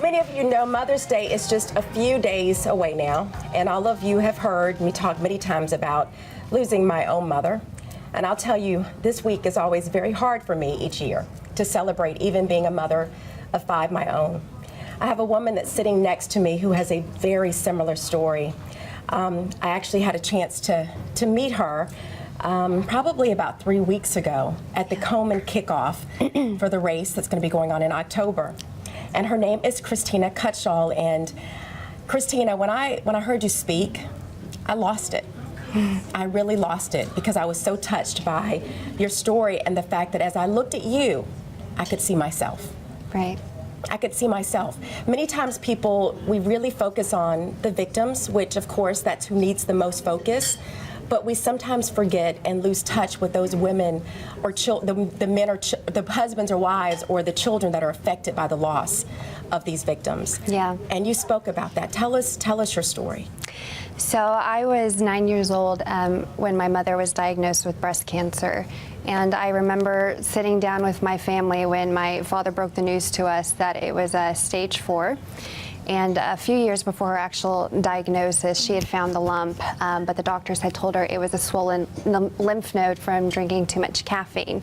many of you know, Mother's Day is just a few days away now, and all of you have heard me talk many times about losing my own mother. And I'll tell you, this week is always very hard for me each year to celebrate even being a mother of 5 my own. I have a woman that's sitting next to me who has a very similar story. I actually had a chance to meet her probably about 3 weeks ago at the Komen kickoff for the race that's going to be going on in October. And her name is Christina Cutshall. And Christina, when I heard you speak, I lost it. I really lost it because I was so touched by your story and the fact that as I looked at you, I could see myself. Right. I could see myself. Many times we really focus on the victims, which of course that's who needs the most focus, but we sometimes forget and lose touch with those women or the men or the husbands or wives or the children that are affected by the loss of these victims. Yeah. And you spoke about that. Tell us your story. So I was 9 years old when my mother was diagnosed with breast cancer. And I remember sitting down with my family when my father broke the news to us that it was stage 4. And a few years before her actual diagnosis, she had found the lump, but the doctors had told her it was a swollen lymph node from drinking too much caffeine.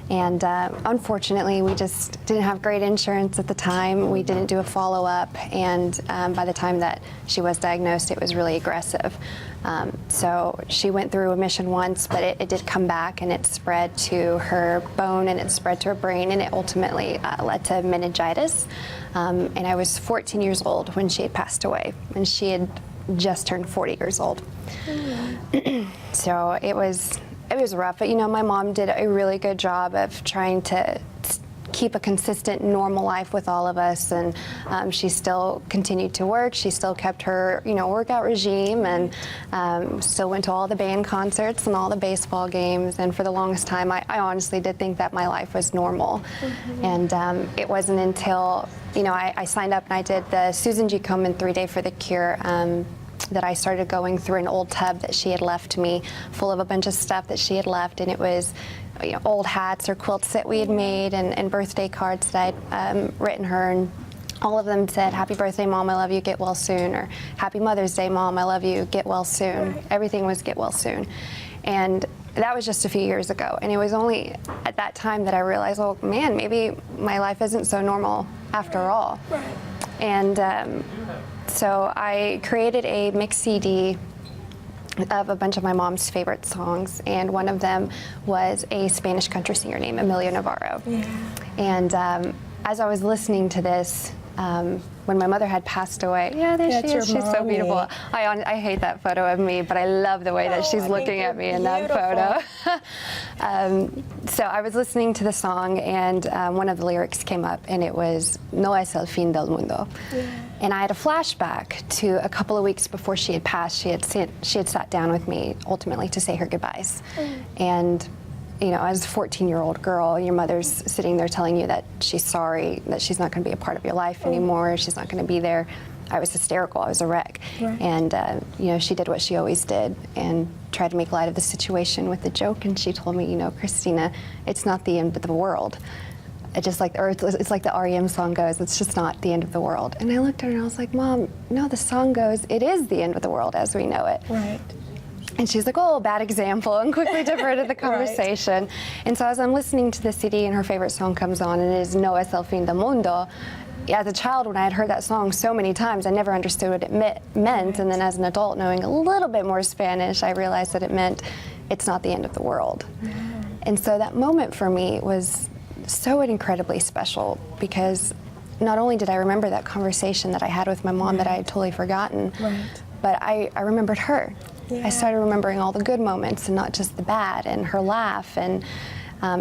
And unfortunately, we just didn't have great insurance at the time. We didn't do a follow-up, and by the time that she was diagnosed, it was really aggressive. So she went through remission once, but it did come back, and it spread to her bone, and it spread to her brain, and it ultimately led to meningitis. And I was 14 years old when she had passed away, and she had just turned 40 years old. So it was rough, but you know, my mom did a really good job of trying to keep a consistent, normal life with all of us, and she still continued to work. She still kept her, workout regime, and still went to all the band concerts and all the baseball games. And for the longest time, I honestly did think that my life was normal. Mm-hmm. And it wasn't until, I signed up and I did the Susan G. Komen 3-Day for the Cure. That I started going through an old tub that she had left me, full of a bunch of stuff that she had left, and it was old hats or quilts that we had made, and birthday cards that I'd written her, and all of them said, "Happy birthday, Mom, I love you, get well soon," or "Happy Mother's Day, Mom, I love you, get well soon." Everything was get well soon. And that was just a few years ago, and it was only at that time that I realized, oh man, maybe my life isn't so normal after all. And so I created a mix CD of a bunch of my mom's favorite songs, and one of them was a Spanish country singer named Emilio Navarro. Yeah. And as I was listening to this, when my mother had passed away, there she is, she's so beautiful. I hate that photo of me, but I love the way that she's looking at me in that photo. So I was listening to the song, and one of the lyrics came up, and it was, "No es el fin del mundo." Yeah. And I had a flashback to a couple of weeks before she had passed. She had sat down with me ultimately to say her goodbyes. And as a 14-year-old girl, your mother's sitting there telling you that she's sorry, that she's not going to be a part of your life anymore, she's not going to be there. I was hysterical, I was a wreck. Right. And she did what she always did and tried to make light of the situation with a joke, and she told me, Christina, it's not the end of the world. It's like the REM song goes, it's just not the end of the world. And I looked at her and I was like, Mom, no, the song goes, it is the end of the world as we know it. Right. And she's like, oh, bad example, and quickly diverted the conversation. Right. And so as I'm listening to the CD and her favorite song comes on, and it is No es el fin del mundo, as a child, when I had heard that song so many times, I never understood what it meant. Right. And then as an adult, knowing a little bit more Spanish, I realized that it meant it's not the end of the world. And so that moment for me was so incredibly special, because not only did I remember that conversation that I had with my mom that I had totally forgotten, but I remembered her. Yeah. I started remembering all the good moments and not just the bad, and her laugh, and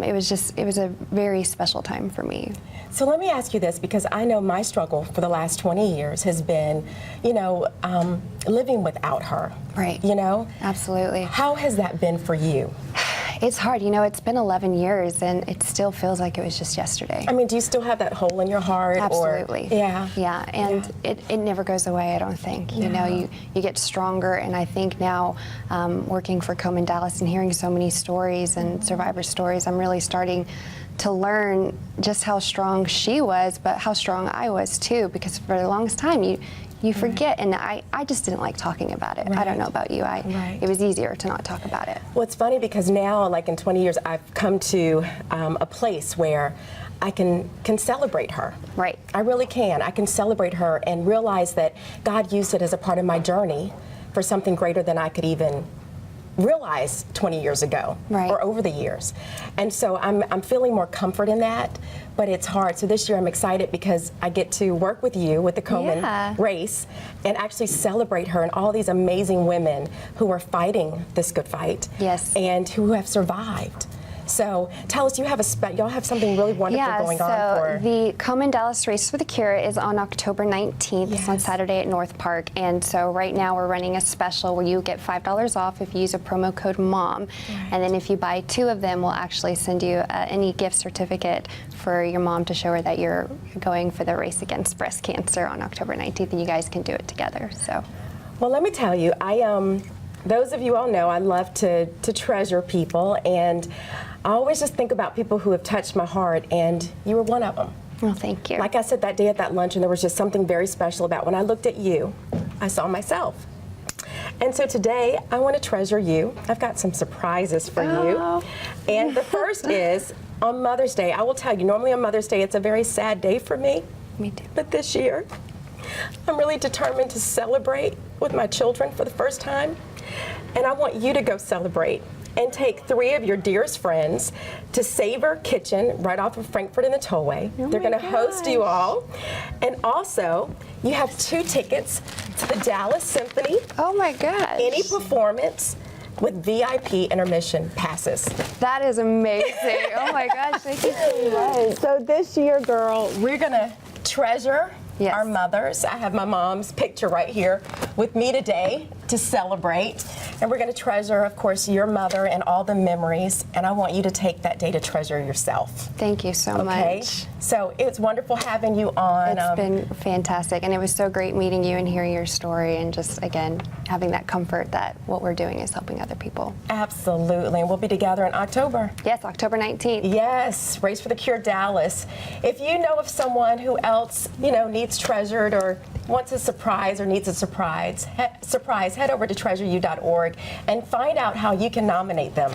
it was a very special time for me. So let me ask you this, because I know my struggle for the last 20 years has been, living without her. Right. Absolutely. How has that been for you? It's hard. It's been 11 years, and it still feels like it was just yesterday. I mean, do you still have that hole in your heart? Absolutely. Yeah. Yeah, and it never goes away, I don't think. Yeah. You get stronger, and I think now, working for Komen Dallas and hearing so many stories and survivor stories, I'm really starting to learn just how strong she was, but how strong I was too, because for the longest time you forget, and I just didn't like talking about it. I don't know about you. It was easier to not talk about it. Well, it's funny because now, like in 20 years, I've come to a place where I can celebrate her. Right. I really can. I can celebrate her and realize that God used it as a part of my journey for something greater than I could even realize 20 years ago, right, or over the years. And so I'm feeling more comfort in that, but it's hard. So this year I'm excited because I get to work with you with the Komen race and actually celebrate her and all these amazing women who are fighting this good fight, yes, and who have survived. So tell us, y'all have something really wonderful going on for... the Komen Dallas Race for the Cure is on October 19th. Yes. It's on Saturday at North Park. And so right now we're running a special where you get $5 off if you use a promo code MOM. Right. And then if you buy 2 of them, we'll actually send you any gift certificate for your mom to show her that you're going for the race against breast cancer on October 19th, and you guys can do it together. So, well, let me tell you, those of you all know I love to treasure people, and I always just think about people who have touched my heart, and you were one of them. Well, thank you. Like I said that day at that luncheon, there was just something very special about when I looked at you, I saw myself. And so today, I want to treasure you. I've got some surprises for you. And the first is, on Mother's Day, I will tell you, normally on Mother's Day, it's a very sad day for me. Me too. But this year, I'm really determined to celebrate with my children for the first time. And I want you to go celebrate and take 3 of your dearest friends to Savor Kitchen right off of Frankfurt in the Tollway. They're going to host you all. And also, you have 2 tickets to the Dallas Symphony. Oh my gosh. Any performance with VIP intermission passes. That is amazing. Oh my gosh, thank you so much. So this year, girl, we're going to treasure Yes. our mothers. I have my mom's picture right here with me today to celebrate. And we're going to treasure, of course, your mother and all the memories. And I want you to take that day to treasure yourself. Thank you so much. So it's wonderful having you on. It's been fantastic. And it was so great meeting you and hearing your story, and just, again, having that comfort that what we're doing is helping other people. Absolutely. And we'll be together in October. Yes, October 19th. Yes, Race for the Cure Dallas. If you know of someone who else, needs treasured or wants a surprise or needs a surprise, head over to treasureyou.org and find out how you can nominate them.